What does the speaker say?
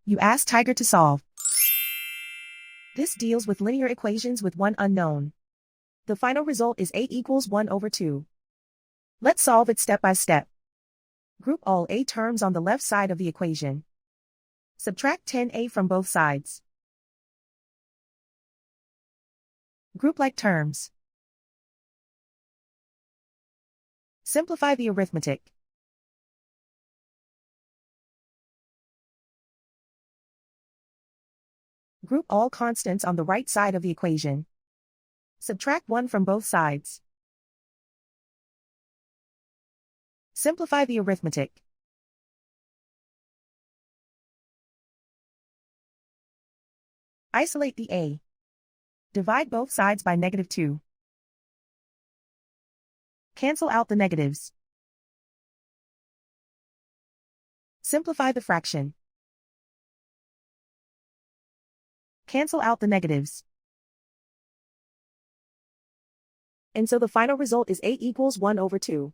You ask Tiger to solve. This deals with linear equations with one unknown. The final result is 8 equals 1 over 2. Let's solve it step by step. Group all a terms on the left side of the equation. Subtract 10a from both sides. Group like terms. Simplify the arithmetic. Group all constants on the right side of the equation. Subtract 1 from both sides. Simplify the arithmetic. Isolate the a. Divide both sides by -2. Cancel out the negatives. Simplify the fraction. Cancel out the negatives. And so the final result is 8 equals 1 over 2.